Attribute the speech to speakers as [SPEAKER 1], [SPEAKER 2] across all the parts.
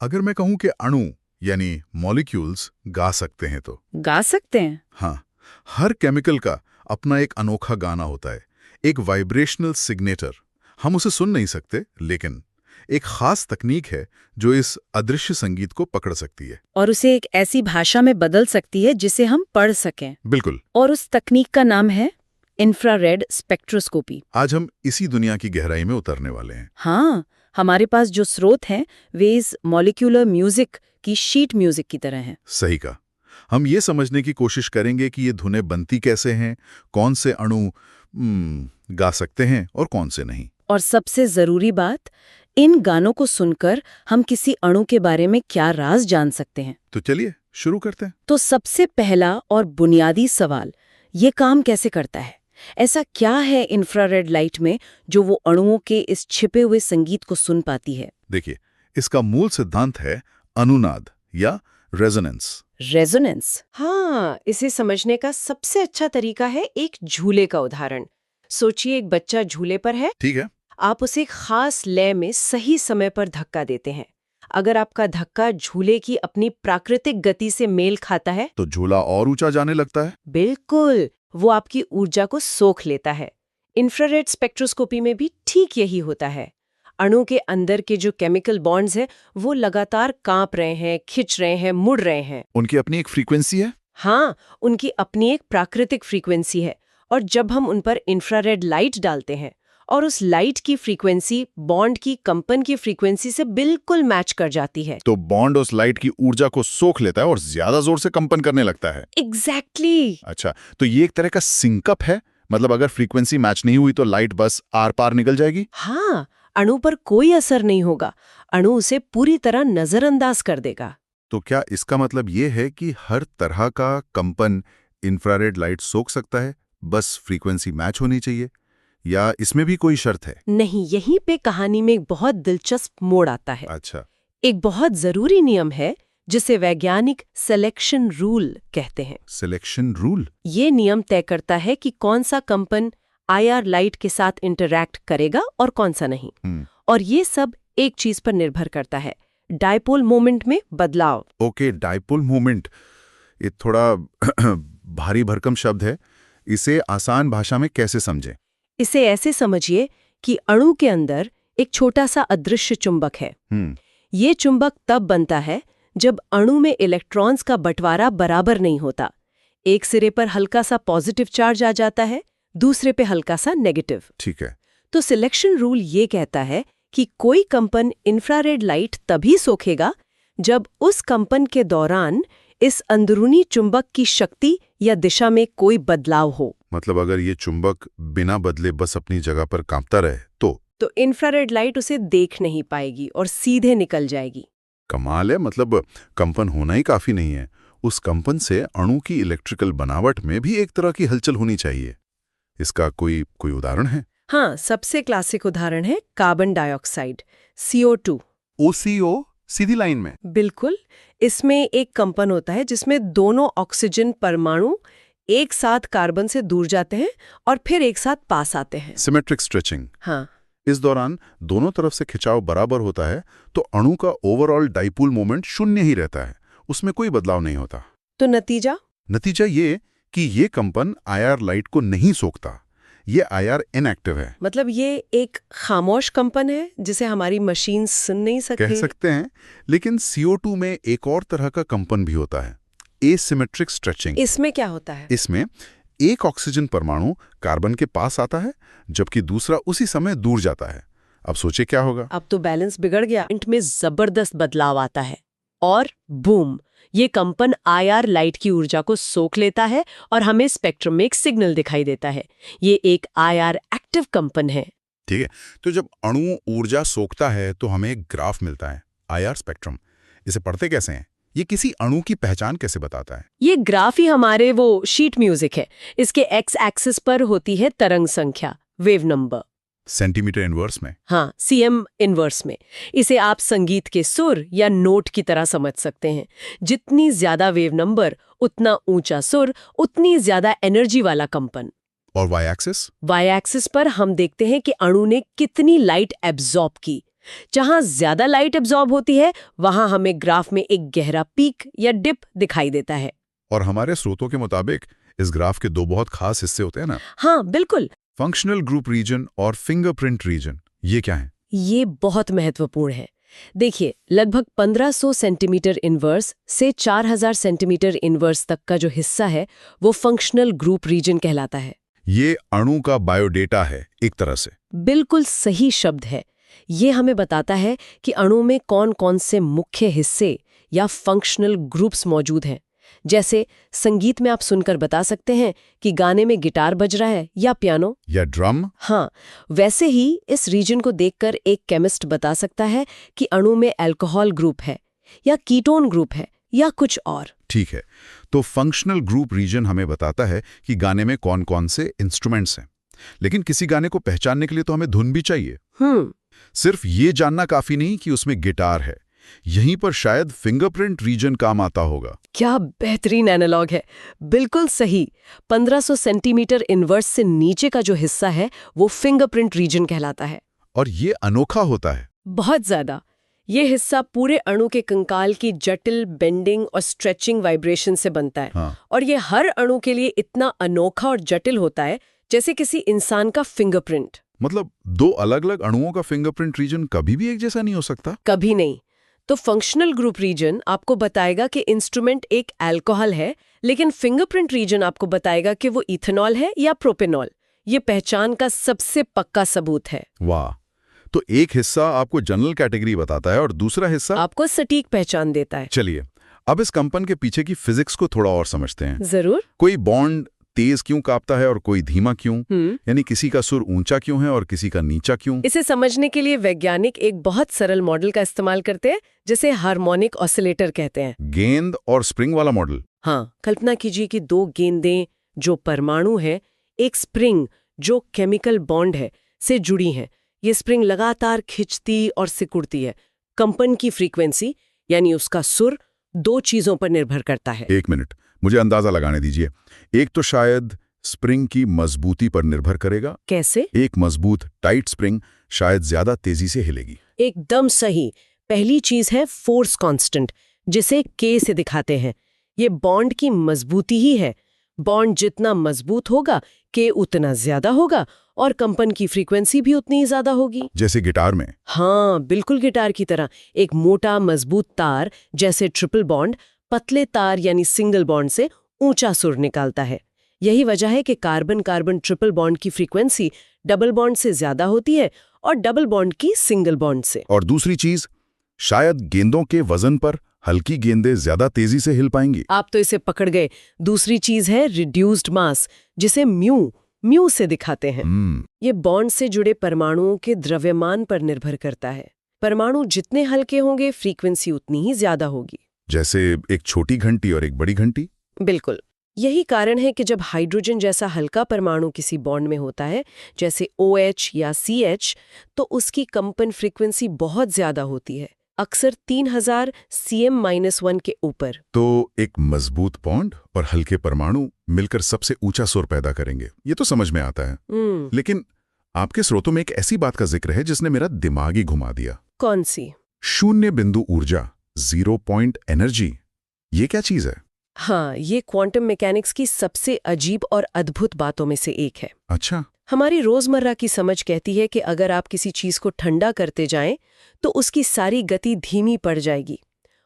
[SPEAKER 1] अगर मैं कहूं कि अणु यानी मॉलिक्यूल्स गा सकते हैं तो
[SPEAKER 2] गा सकते हैं।
[SPEAKER 1] हाँ, हर केमिकल का अपना एक अनोखा गाना होता है, एक वाइब्रेशनल सिग्नेचर। हम उसे सुन नहीं सकते, लेकिन एक खास तकनीक है जो इस अदृश्य संगीत को पकड़ सकती है।
[SPEAKER 2] और उसे एक ऐसी भाषा में बदल सकती है जिसे हम पढ़ सकें।
[SPEAKER 1] बिल्कुल।
[SPEAKER 2] और उस तकनीक का नाम है इंफ्रारेड स्पेक्ट्रोस्कोपी।
[SPEAKER 1] आज हम इसी दुनिया की गहराई में उतरने वाले हैं।
[SPEAKER 2] हाँ, हमारे पास जो स्रोत हैं वे इस मॉलिक्यूलर म्यूजिक की शीट म्यूजिक की तरह हैं।
[SPEAKER 1] सही कहा। हम ये समझने की कोशिश करेंगे कि ये धुनें बनती कैसे हैं, कौन से अणु गा सकते हैं और कौन से नहीं।
[SPEAKER 2] और सबसे जरूरी बात, इन गानों को सुनकर हम किसी अणु के बारे में क्या राज जान सकते हैं।
[SPEAKER 1] तो चलिए शुरू करते हैं।
[SPEAKER 2] तो सबसे पहला और बुनियादी सवाल, ये काम कैसे करता है? ऐसा क्या है इंफ्रारेड लाइट में जो वो अणुओं के इस छिपे हुए संगीत को सुन पाती है?
[SPEAKER 1] देखिए, इसका मूल सिद्धांत है अनुनाद या रेजोनेंस।
[SPEAKER 2] रेजोनेंस।
[SPEAKER 3] हाँ, इसे समझने का सबसे अच्छा तरीका है एक झूले का उदाहरण। सोचिए, एक बच्चा झूले पर है।
[SPEAKER 1] ठीक है।
[SPEAKER 3] आप उसे एक खास लय में सही समय पर धक्का देते हैं। अगर आपका धक्का झूले की अपनी प्राकृतिक गति से मेल खाता है
[SPEAKER 1] तो झूला और ऊंचा जाने लगता है।
[SPEAKER 3] बिल्कुल, वो आपकी ऊर्जा को सोख लेता है। इंफ्रारेड स्पेक्ट्रोस्कोपी में भी ठीक यही होता है। अणु के अंदर के जो केमिकल बॉन्ड्स हैं वो लगातार कांप रहे हैं, खिंच रहे हैं, मुड़ रहे हैं।
[SPEAKER 1] उनकी अपनी एक फ्रीक्वेंसी है।
[SPEAKER 3] हाँ, उनकी अपनी एक प्राकृतिक फ्रीक्वेंसी है। और जब हम उन पर इंफ्रारेड लाइट डालते हैं और उस लाइट की फ्रीक्वेंसी बॉन्ड की कंपन की फ्रीक्वेंसी से बिल्कुल मैच कर जाती है,
[SPEAKER 1] तो बॉन्ड उस लाइट की ऊर्जा को सोख लेता है और ज्यादा जोर से कंपन करने लगता है।
[SPEAKER 3] एग्जैक्टली।
[SPEAKER 1] अच्छा, तो ये एक तरह का सिंकअप है। मतलब अगर फ्रीक्वेंसी मैच नहीं हुई तो लाइट बस आर पार निकल जाएगी।
[SPEAKER 3] हाँ, अणु पर कोई असर नहीं होगा। अणु उसे पूरी तरह नजरअंदाज कर देगा।
[SPEAKER 1] तो क्या इसका मतलब ये है कि हर तरह का कंपन इंफ्रारेड लाइट सोख सकता है, बस फ्रीक्वेंसी मैच होनी चाहिए, या इसमें भी कोई शर्त है?
[SPEAKER 3] नहीं, यहीं पे कहानी में एक बहुत दिलचस्प मोड़ आता है।
[SPEAKER 1] अच्छा।
[SPEAKER 3] एक बहुत जरूरी नियम है जिसे वैज्ञानिक सिलेक्शन रूल कहते हैं।
[SPEAKER 1] Selection rule?
[SPEAKER 3] ये नियम तय करता है कि कौन सा कंपन आईआर लाइट के साथ इंटरैक्ट करेगा और कौन सा नहीं। और ये सब एक चीज पर निर्भर करता है, डायपोल मोमेंट में बदलाव।
[SPEAKER 1] Okay, dipole moment. ये थोड़ा भारी भरकम शब्द है। इसे आसान भाषा में कैसे समझें?
[SPEAKER 3] इसे ऐसे समझिए कि अणु के अंदर एक छोटा सा अदृश्य चुंबक है। ये चुंबक तब बनता है जब अणु में इलेक्ट्रॉन्स का बंटवारा बराबर नहीं होता। एक सिरे पर हल्का सा पॉजिटिव चार्ज आ जाता है, दूसरे पे हल्का सा नेगेटिव।
[SPEAKER 1] ठीक है।
[SPEAKER 3] तो सिलेक्शन रूल ये कहता है कि कोई कंपन इंफ्रारेड लाइट तभी सोखेगा जब उस कंपन के दौरान इस अंदरूनी चुंबक की शक्ति या दिशा में कोई बदलाव हो।
[SPEAKER 1] मतलब अगर ये चुंबक बिना बदले बस अपनी जगह पर कांपता रहे तो
[SPEAKER 3] इंफ्रारेड लाइट उसे देख नहीं पाएगी और सीधे निकल जाएगी।
[SPEAKER 1] कमाल है। मतलब कंपन होना ही काफी नहीं है, उस कंपन से अणु की इलेक्ट्रिकल बनावट में भी एक तरह की हलचल होनी चाहिए। इसका कोई उदाहरण है?
[SPEAKER 3] हाँ, सबसे क्लासिक उदाहरण है कार्बन डाइऑक्साइड, CO2।
[SPEAKER 1] OCO सीधी लाइन में?
[SPEAKER 3] बिल्कुल। इसमें एक कंपन होता है जिसमें दोनों ऑक्सीजन परमाणु एक साथ कार्बन से दूर जाते हैं और फिर एक साथ पास आते हैं।
[SPEAKER 1] Symmetric stretching.
[SPEAKER 3] हाँ।
[SPEAKER 1] इस दौरान दोनों तरफ से खिंचाव बराबर होता है, तो अणु का ओवरऑल डाइपोल मोमेंट शून्य ही रहता है, उसमें कोई बदलाव नहीं होता।
[SPEAKER 3] तो नतीजा
[SPEAKER 1] ये कि ये कंपन आईआर लाइट को नहीं सोखता, ये आईआर इनएक्टिव है।
[SPEAKER 3] मतलब ये एक खामोश कंपन है जिसे हमारी मशीन सुन नहीं सकती।
[SPEAKER 1] कह सकते हैं। लेकिन CO2 में एक और तरह का कंपन भी होता है, एसिमेट्रिक स्ट्रेचिंग।
[SPEAKER 3] इसमें क्या होता है?
[SPEAKER 1] इसमें एक ऑक्सीजन परमाणु कार्बन के पास आता है जबकि दूसरा उसी समय दूर जाता है। अब सोचिए क्या होगा।
[SPEAKER 3] अब तो बैलेंस बिगड़ गया। इंट में जबरदस्त बदलाव आता है और बूम, ये कंपन आईआर लाइट की ऊर्जा को सोख लेता है और हमें स्पेक्ट्रम में एक सिग्नल दिखाई देता है। ये एक आईआर एक्टिव कंपन है।
[SPEAKER 1] ठीक है, तो जब अणु ऊर्जा सोखता है तो हमें एक ग्राफ मिलता है, आईआर स्पेक्ट्रम। इसे पढ़ते कैसे हैं? ये किसी अणु की पहचान कैसे बताता है?
[SPEAKER 3] ये ग्राफ ही हमारे वो शीट म्यूजिक है। इसके एक्स एक्सिस पर होती है तरंग संख्या, वेव नंबर,
[SPEAKER 1] सेंटीमीटर इनवर्स में।
[SPEAKER 3] हाँ, CM इनवर्स में। इसे आप संगीत के सुर या नोट की तरह समझ सकते हैं। जितनी ज्यादा वेव नंबर, उतना ऊंचा सुर, उतनी ज्यादा एनर्जी वाला कंपन।
[SPEAKER 1] और वाई एक्सिस?
[SPEAKER 3] वाई एक्सिस पर हम देखते हैं कि अणु ने कितनी लाइट एब्जॉर्ब की। जहां ज्यादा लाइट एब्जॉर्ब होती है वहां हमें ग्राफ में एक गहरा पीक या डिप दिखाई देता है।
[SPEAKER 1] और हमारे स्रोतों के मुताबिक इस ग्राफ के दो बहुत खास हिस्से होते हैं ना,
[SPEAKER 3] हाँ बिल्कुल।
[SPEAKER 1] फंक्शनल ग्रुप रीजन और फिंगरप्रिंट रीजन। ये क्या है?
[SPEAKER 3] ये बहुत महत्वपूर्ण है। देखिए, लगभग 1500 सेंटीमीटर इनवर्स से 4000 सेंटीमीटर इनवर्स तक का जो हिस्सा है वो फंक्शनल ग्रुप रीजन कहलाता है।
[SPEAKER 1] ये अणु का बायोडेटा है एक तरह से।
[SPEAKER 3] बिल्कुल सही शब्द है। ये हमें बताता है कि अणु में कौन कौन से मुख्य हिस्से या फंक्शनल ग्रुप्स मौजूद हैं। जैसे संगीत में आप सुनकर बता सकते हैं कि गाने में गिटार बज रहा है या पियानो
[SPEAKER 1] या ड्रम।
[SPEAKER 3] हाँ, वैसे ही इस रीजन को देखकर एक केमिस्ट बता सकता है कि अणु में अल्कोहल ग्रुप है या कीटोन ग्रुप है या कुछ और।
[SPEAKER 1] ठीक है, तो फंक्शनल ग्रुप रीजन हमें बताता है कि गाने में कौन कौन से इंस्ट्रूमेंट्स हैं। लेकिन किसी गाने को पहचानने के लिए तो हमें धुन भी चाहिए। सिर्फ ये जानना काफी नहीं कि उसमें गिटार है। यहीं पर शायद फिंगरप्रिंट रीजन काम आता होगा।
[SPEAKER 3] क्या बेहतरीन एनालॉग है, बिल्कुल सही। 1500 सेंटीमीटर इनवर्स से नीचे का जो हिस्सा है वो फिंगरप्रिंट रीजन कहलाता है।
[SPEAKER 1] और ये अनोखा होता है।
[SPEAKER 3] बहुत ज्यादा। ये हिस्सा पूरे अणु के कंकाल की जटिल बेंडिंग और स्ट्रेचिंग वाइब्रेशन से बनता है।
[SPEAKER 1] हाँ।
[SPEAKER 3] और ये हर अणु के लिए इतना अनोखा और जटिल होता है जैसे किसी इंसान का फिंगरप्रिंट।
[SPEAKER 1] मतलब दो अलग अलग अणुओं का फिंगरप्रिंट रीजन कभी भी एक जैसा नहीं हो सकता?
[SPEAKER 3] कभी नहीं। तो फंक्शनल ग्रुप रीजन आपको बताएगा कि इंस्ट्रूमेंट एक अल्कोहल है, लेकिन फिंगरप्रिंट रीजन आपको बताएगा कि वो इथेनॉल है या प्रोपेनॉल। ये पहचान का सबसे पक्का सबूत है।
[SPEAKER 1] वाह! तो एक हिस्सा आपको जनरल कैटेगरी बताता है और दूसरा हिस्सा
[SPEAKER 3] आपको सटीक पहचान देता है।
[SPEAKER 1] चलिए, अब इस कंपन के पीछे की फिजिक्स को थोड़ा और समझते हैं।
[SPEAKER 3] जरूर।
[SPEAKER 1] कोई बॉन्ड तेज क्यों कांपता है और कोई धीमा क्यों? यानी किसी का सुर ऊंचा क्यों है और किसी का नीचा क्यों?
[SPEAKER 3] इसे समझने के लिए वैज्ञानिक एक बहुत सरल मॉडल का इस्तेमाल करते हैं, जिसे हार्मोनिक ऑसिलेटर कहते हैं।
[SPEAKER 1] गेंद और स्प्रिंग वाला मॉडल।
[SPEAKER 3] हाँ, कल्पना कीजिए कि दो गेंदें जो परमाणु है, एक स्प्रिंग जो केमिकल बॉन्ड है से जुड़ी हैं। ये स्प्रिंग लगातार खिंचती और सिकुड़ती है। कंपन की फ्रीक्वेंसी यानी उसका सुर दो चीजों पर निर्भर करता है।
[SPEAKER 1] एक मिनट, मुझे अंदाजा लगाने दीजिए। एक तो शायद स्प्रिंग की मजबूती पर निर्भर करेगा।
[SPEAKER 3] कैसे?
[SPEAKER 1] एक मजबूत टाइट स्प्रिंग शायद ज्यादा तेजी से हिलेगी।
[SPEAKER 3] एकदम सही। पहली चीज है फोर्स कांस्टेंट, जिसे K से दिखाते हैं। ये बॉन्ड की मजबूती ही है। बॉन्ड जितना मजबूत होगा K उतना ज्यादा होगा और कंपन की फ्रीक्वेंसी भी उतनी ही ज्यादा होगी।
[SPEAKER 1] जैसे गिटार में।
[SPEAKER 3] हाँ, बिल्कुल गिटार की तरह। एक मोटा मजबूत तार जैसे ट्रिपल बॉन्ड पतले तार यानी सिंगल बॉन्ड से ऊंचा सुर निकालता है। यही वजह है कि कार्बन कार्बन ट्रिपल बॉन्ड की फ्रीक्वेंसी डबल बॉन्ड से ज्यादा होती है और डबल बॉन्ड की सिंगल बॉन्ड से।
[SPEAKER 1] और दूसरी चीज, शायद गेंदों के वजन पर हल्की गेंदें ज्यादा तेजी से हिल पाएंगी।
[SPEAKER 3] आप तो इसे पकड़ गए। दूसरी चीज है रिड्यूस्ड मास, जिसे म्यू से दिखाते हैं। ये बॉन्ड से जुड़े परमाणुओं के द्रव्यमान पर निर्भर करता है। परमाणु जितने हल्के होंगे फ्रीक्वेंसी उतनी ही ज्यादा होगी।
[SPEAKER 1] जैसे एक छोटी घंटी और एक बड़ी घंटी।
[SPEAKER 3] बिल्कुल। यही कारण है कि जब हाइड्रोजन जैसा हल्का परमाणु किसी बॉन्ड में होता है, जैसे OH या CH, तो उसकी कंपन फ्रीक्वेंसी बहुत ज्यादा होती है, अक्सर 3000 cm-1 के ऊपर।
[SPEAKER 1] तो एक मजबूत बॉन्ड और हल्के परमाणु मिलकर सबसे ऊंचा सुर पैदा करेंगे, ये तो समझ में आता है। लेकिन आपके स्रोतों में एक ऐसी बात का जिक्र है जिसने मेरा दिमाग ही घुमा दिया।
[SPEAKER 3] कौन सी?
[SPEAKER 1] शून्य बिंदु ऊर्जा, 0 पॉइंट एनर्जी। ये क्या चीज है?
[SPEAKER 3] हाँ, ये क्वांटम मैकेनिक्स की सबसे अजीब और अद्भुत बातों में से एक है।
[SPEAKER 1] अच्छा।
[SPEAKER 3] हमारी रोजमर्रा की समझ कहती है कि अगर आप किसी चीज को ठंडा करते जाएं तो उसकी सारी गति धीमी पड़ जाएगी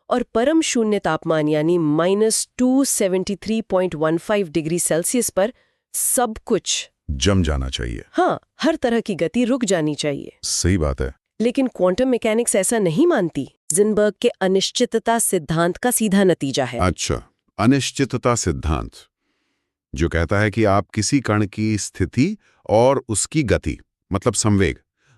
[SPEAKER 3] और परम शून्य तापमान यानी -273.15 डिग्री सेल्सियस पर सब कुछ
[SPEAKER 1] जम जाना चाहिए।
[SPEAKER 3] हाँ, हर तरह की गति रुक जानी चाहिए।
[SPEAKER 1] सही बात है।
[SPEAKER 3] लेकिन क्वांटम मैकेनिक्स ऐसा नहीं मानती। जिनबर्ग के अनिश्चितता सिद्धांत का सीधा नतीजा है।
[SPEAKER 4] अच्छा, अनिश्चितता सिद्धांत जो कहता है कि आप किसी कण की स्थिति और उसकी गति मतलब संवेग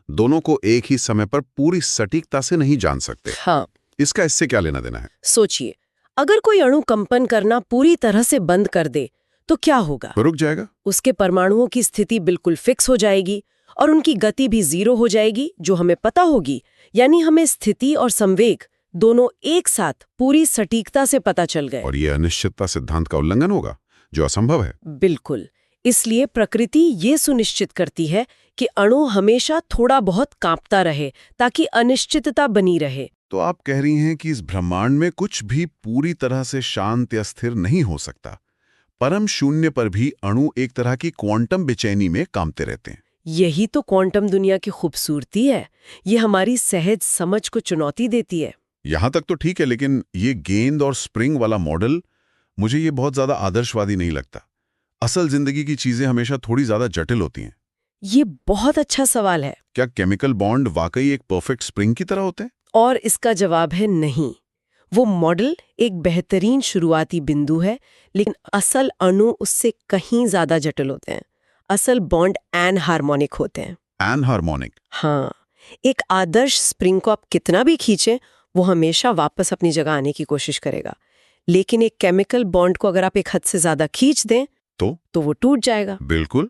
[SPEAKER 4] दोनों को एक ही समय पर पूरी सटीकता से नहीं जान सकते।
[SPEAKER 3] हाँ।
[SPEAKER 4] इसका इससे क्या लेना देना है?
[SPEAKER 3] सोचिए, अगर कोई अणु कंपन करना पूरी तरह से बंद कर दे तो क्या होगा?
[SPEAKER 4] रुक जाएगा।
[SPEAKER 3] उसके परमाणुओं की स्थिति बिल्कुल फिक्स हो जाएगी और उनकी गति भी 0 हो जाएगी, जो हमें पता होगी। यानी हमें स्थिति और संवेग दोनों एक साथ पूरी सटीकता से पता चल गए।
[SPEAKER 4] और ये अनिश्चितता सिद्धांत का उल्लंघन होगा, जो असंभव है।
[SPEAKER 3] बिल्कुल। इसलिए प्रकृति ये सुनिश्चित करती है कि अणु हमेशा थोड़ा बहुत कांपता रहे ताकि अनिश्चितता बनी रहे।
[SPEAKER 4] तो आप कह रही हैं कि इस ब्रह्मांड में कुछ भी पूरी तरह से शांत या स्थिर नहीं हो सकता। परम शून्य पर भी अणु एक तरह की क्वांटम बेचैनी में कांपते रहते हैं।
[SPEAKER 3] यही तो क्वांटम दुनिया की खूबसूरती है। ये हमारी सहज समझ को चुनौती देती है।
[SPEAKER 4] यहां तक तो ठीक है, लेकिन ये गेंद और स्प्रिंग वाला मॉडल मुझे ये बहुत ज्यादा आदर्शवादी नहीं लगता। असल जिंदगी की चीजें हमेशा थोड़ी ज्यादा जटिल होती हैं।
[SPEAKER 3] ये बहुत अच्छा सवाल है।
[SPEAKER 4] क्या केमिकल बॉन्ड वाकई एक परफेक्ट स्प्रिंग की तरह होते हैं?
[SPEAKER 3] और इसका जवाब है नहीं। वो मॉडल एक बेहतरीन शुरुआती बिंदु है, लेकिन असल अणु उससे कहीं ज्यादा जटिल होते हैं। असल बॉन्ड एनहार्मोनिक होते हैं।
[SPEAKER 4] एनहार्मोनिक?
[SPEAKER 3] हाँ, एक आदर्श स्प्रिंग को आप कितना भी खींचें, वो हमेशा वापस अपनी जगह आने की कोशिश करेगा। लेकिन एक केमिकल बॉन्ड को अगर आप एक हद से ज्यादा खींच दें तो वो टूट जाएगा।
[SPEAKER 4] बिल्कुल।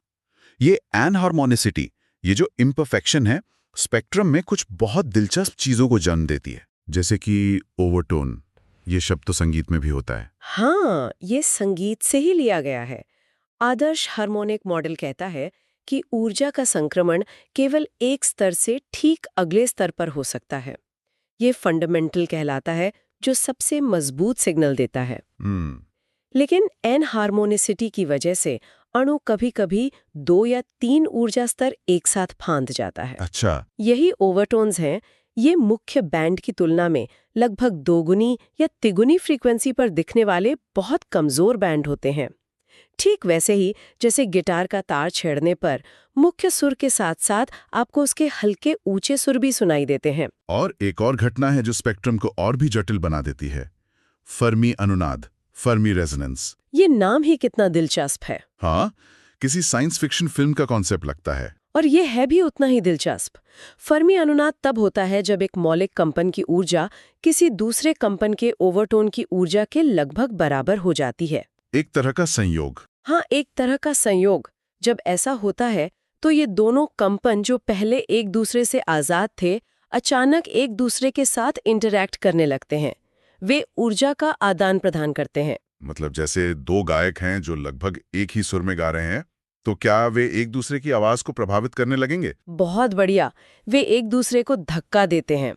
[SPEAKER 4] ये एनहार्मोनिसिटी, ये जो इम्परफेक्शन है, स्पेक्ट्रम में कुछ बहुत दिलचस्प चीजों को जन्म देती है, जैसे कि ओवरटोन। ये शब्द तो संगीत में भी होता है।
[SPEAKER 3] हाँ, ये संगीत से ही लिया गया है। आदर्श हार्मोनिक मॉडल कहता है कि ऊर्जा का संक्रमण केवल एक स्तर से ठीक अगले स्तर पर हो सकता है। ये फंडामेंटल कहलाता है, जो सबसे मजबूत सिग्नल देता है। लेकिन एनहार्मोनिसिटी की वजह से अणु कभी-कभी 2 या 3 ऊर्जा स्तर एक साथ फांद जाता है।
[SPEAKER 4] अच्छा।
[SPEAKER 3] यही ओवरटोन्स हैं। ये मुख्य बैंड की तुलना में लगभग 2 गुनी या तिगुनी फ्रीक्वेंसी पर दिखने वाले बहुत कमजोर बैंड होते हैं। ठीक वैसे ही जैसे गिटार का तार छेड़ने पर मुख्य सुर के साथ साथ आपको उसके हल्के ऊंचे सुर भी सुनाई देते हैं।
[SPEAKER 1] और एक और घटना है जो स्पेक्ट्रम को और भी जटिल बना देती है, फर्मी अनुनाद, फर्मी रेजोनेंस।
[SPEAKER 3] ये नाम ही कितना दिलचस्प है।
[SPEAKER 1] हाँ, किसी साइंस फिक्शन फिल्म का कॉन्सेप्ट लगता है।
[SPEAKER 3] और ये है भी उतना ही दिलचस्प। फर्मी अनुनाद तब होता है जब एक मौलिक कंपन की ऊर्जा किसी दूसरे कंपन के ओवरटोन की ऊर्जा के लगभग बराबर हो जाती है।
[SPEAKER 1] एक तरह का संयोग।
[SPEAKER 3] हाँ, एक तरह का संयोग। जब ऐसा होता है तो ये दोनों कंपन जो पहले एक दूसरे से आजाद थे, अचानक एक दूसरे के साथ इंटरैक्ट करने लगते हैं। वे ऊर्जा का आदान प्रदान करते हैं।
[SPEAKER 1] मतलब जैसे 2 गायक हैं जो लगभग एक ही सुर में गा रहे हैं, तो क्या वे एक दूसरे की आवाज को प्रभावित करने लगेंगे?
[SPEAKER 3] बहुत बढ़िया। वे एक दूसरे को धक्का देते हैं।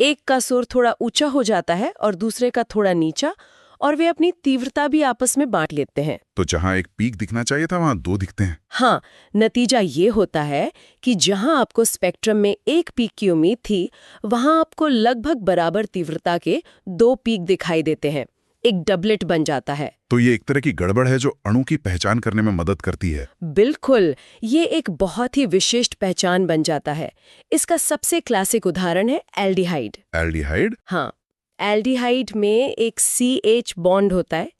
[SPEAKER 3] एक का सुर थोड़ा ऊंचा हो जाता है और दूसरे का थोड़ा नीचा, और वे अपनी तीव्रता भी आपस में बांट लेते हैं।
[SPEAKER 1] तो जहां एक पीक दिखना चाहिए था, वहां 2 दिखते हैं।
[SPEAKER 3] हाँ, नतीजा ये होता है कि जहां आपको स्पेक्ट्रम में एक पीक की उम्मीद थी, वहां आपको लगभग बराबर तीव्रता के 2 पीक दिखाई देते हैं। एक डबलेट बन जाता है।
[SPEAKER 1] तो ये एक तरह की गड़बड़ है जो अणु की पहचान करने में मदद करती है।
[SPEAKER 3] बिल्कुल, ये एक बहुत ही विशिष्ट पहचान बन जाता है। इसका सबसे क्लासिक उदाहरण है एल्डिहाइड।
[SPEAKER 1] एल्डिहाइड?
[SPEAKER 3] हाँ, एल्डिहाइड में एक CH बॉन्ड होता है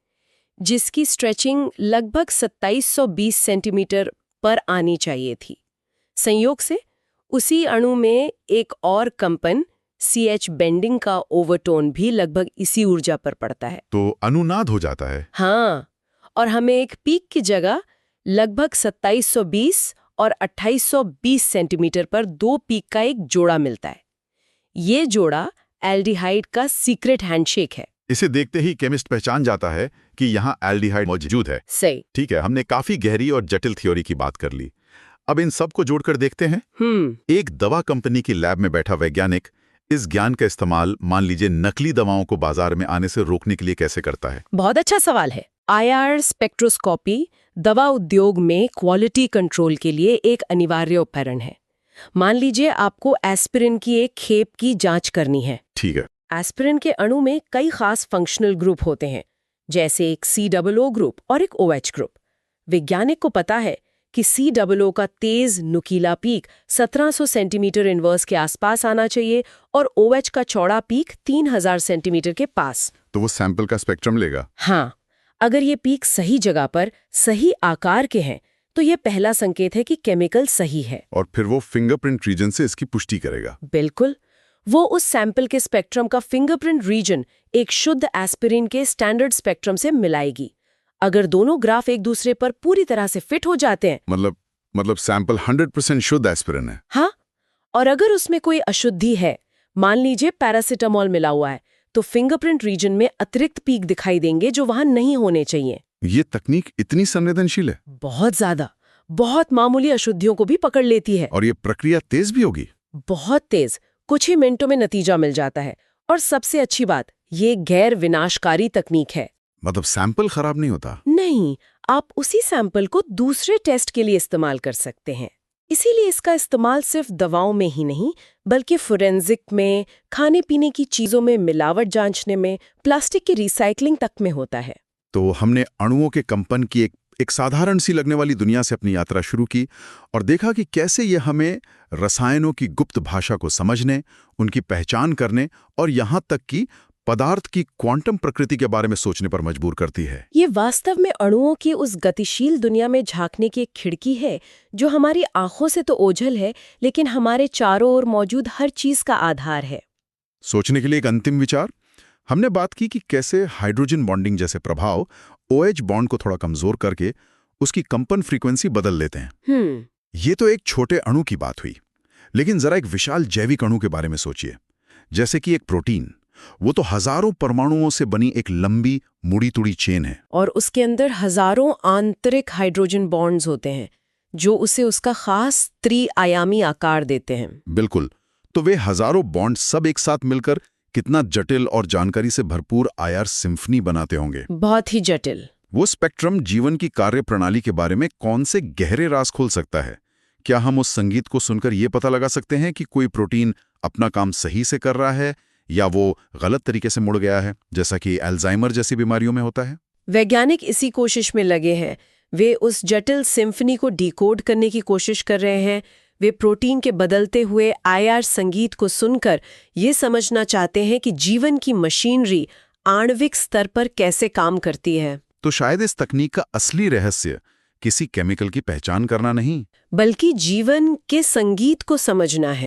[SPEAKER 3] जिसकी स्ट्रेचिंग लगभग 2720 सेंटीमीटर पर आनी चाहिए थी। संयोग से उसी अणु में एक और कंपन CH बेंडिंग का ओवरटोन भी लगभग इसी ऊर्जा पर पड़ता है।
[SPEAKER 1] तो अनुनाद हो जाता है।
[SPEAKER 3] हाँ, और हमें एक पीक की जगह लगभग 2720 और 2820 सेंटीमीटर पर 2 पीक का एक जोड़ा मिलता है। ये जोड़ा एल्डिहाइड का सीक्रेट हैंडशेक है।
[SPEAKER 5] इसे देखते ही केमिस्ट पहचान जाता है कि यहाँ एल्डिहाइड मौजूद है।
[SPEAKER 3] सही।
[SPEAKER 5] ठीक है, हमने काफी गहरी और जटिल थ्योरी की बात कर ली। अब इन सब को जोड़कर देखते हैं। एक दवा कंपनी की लैब में बैठा वैज्ञानिक इस ज्ञान का इस्तेमाल मान लीजिए नकली दवाओं को बाजार में आने से रोकने के लिए कैसे करता है?
[SPEAKER 3] बहुत अच्छा सवाल है। IR स्पेक्ट्रोस्कोपी दवा उद्योग में क्वालिटी कंट्रोल के लिए एक अनिवार्य उपकरण है। मान लीजिए आपको एस्पिरिन की एक खेप की जांच करनी है।
[SPEAKER 5] ठीक है।
[SPEAKER 3] एस्पिरिन के अणु में कई खास फंक्शनल ग्रुप होते हैं, जैसे एक COO ग्रुप और एक OH ग्रुप। वैज्ञानिक को पता है कि COO का तेज नुकीला पीक 1700 सेंटीमीटर इनवर्स के आसपास आना चाहिए और OH का चौड़ा पीक 3000 सेंटीमीटर के पास।
[SPEAKER 1] तो वो सैंपल का स्पेक्ट्रम लेगा।
[SPEAKER 3] हाँ, अगर ये पीक सही जगह पर सही आकार के हैं तो ये पहला संकेत है कि केमिकल सही है।
[SPEAKER 1] और फिर वो फिंगरप्रिंट रीजन से इसकी पुष्टि करेगा।
[SPEAKER 3] बिल्कुल, वो उस सैंपल के स्पेक्ट्रम का फिंगरप्रिंट रीजन एक शुद्ध एस्पिरिन के स्टैंडर्ड स्पेक्ट्रम से मिलाएगी। अगर दोनों ग्राफ एक दूसरे पर पूरी तरह से फिट हो जाते हैं,
[SPEAKER 1] मतलब सैंपल 100% शुद्ध एस्पिरिन है।
[SPEAKER 3] हाँ, और अगर उसमें कोई अशुद्धि है, मान लीजिए पैरासिटामोल मिला हुआ है, तो फिंगरप्रिंट रीजन में अतिरिक्त पीक दिखाई देंगे जो वहां नहीं होने चाहिए।
[SPEAKER 4] ये तकनीक इतनी संवेदनशील है
[SPEAKER 3] बहुत ज्यादा, बहुत मामूली अशुद्धियों को भी पकड़ लेती है।
[SPEAKER 4] और ये प्रक्रिया तेज भी होगी।
[SPEAKER 3] बहुत तेज, कुछ ही मिनटों में नतीजा मिल जाता है। और सबसे अच्छी बात, ये गैर विनाशकारी तकनीक है।
[SPEAKER 4] मतलब सैंपल खराब नहीं होता।
[SPEAKER 3] नहीं, आप उसी सैंपल को दूसरे टेस्ट के लिए इस्तेमाल कर सकते हैं। इसीलिए इसका इस्तेमाल सिर्फ दवाओं में ही नहीं, बल्कि फोरेंसिक में, खाने पीने की चीजों में मिलावट जांचने में, प्लास्टिक की रिसाइकलिंग तक में होता है।
[SPEAKER 4] तो हमने अणुओं के कंपन की एक साधारण सी लगने वाली दुनिया से अपनी यात्रा शुरू की और देखा कि कैसे ये हमें रसायनों की गुप्त भाषा को समझने, उनकी पहचान करने और यहाँ तक कि पदार्थ की क्वांटम प्रकृति के बारे में सोचने पर मजबूर करती है।
[SPEAKER 3] ये वास्तव में अणुओं की उस गतिशील दुनिया में झांकने की एक खिड़की है जो हमारी आंखों से तो ओझल है, लेकिन हमारे चारों ओर मौजूद हर चीज का आधार है।
[SPEAKER 4] सोचने के लिए एक अंतिम विचार, हमने बात की कि कैसे हाइड्रोजन बॉन्डिंग जैसे प्रभाव OH बॉन्ड को थोड़ा कमजोर करके उसकी कंपन फ्रीक्वेंसी बदल लेते हैं। ये तो एक छोटे अणु की बात हुई, लेकिन जरा एक विशाल जैविक अणु के बारे में सोचिए। जैसे कि एक प्रोटीन, वो तो हजारों परमाणुओं से बनी एक लंबी मुड़ी तुड़ी चेन है
[SPEAKER 3] और उसके अंदर हजारों आंतरिक हाइड्रोजन बॉन्ड्स होते हैं जो उसे उसका खास त्रिआयामी आकार देते हैं।
[SPEAKER 4] बिल्कुल। तो वे हजारों बॉन्ड सब एक साथ मिलकर कितना जटिल और जानकारी से भरपूर आयार सिम्फनी बनाते होंगे।
[SPEAKER 3] बहुत ही जटिल।
[SPEAKER 4] वो स्पेक्ट्रम जीवन की कार्य प्रणाली के बारे में कौन से गहरे राज खोल सकता है? क्या हम उस संगीत को सुनकर ये पता लगा सकते हैं कि कोई प्रोटीन अपना काम सही से कर रहा है या वो गलत तरीके से मुड़ गया है, जैसा कि अल्जाइमर जैसी बीमारियों में होता है?
[SPEAKER 3] वैज्ञानिक इसी कोशिश में लगे हैं। वे उस जटिल सिम्फनी को डिकोड करने की कोशिश कर रहे हैं। वे प्रोटीन के बदलते हुए आयार संगीत को सुनकर ये समझना चाहते हैं कि जीवन की मशीनरी आणविक स्तर पर कैसे काम करती है।
[SPEAKER 4] तो शायद इस तकनीक का असली रहस्य किसी केमिकल की पहचान करना नहीं,
[SPEAKER 3] बल्कि जीवन के संगीत को समझना है।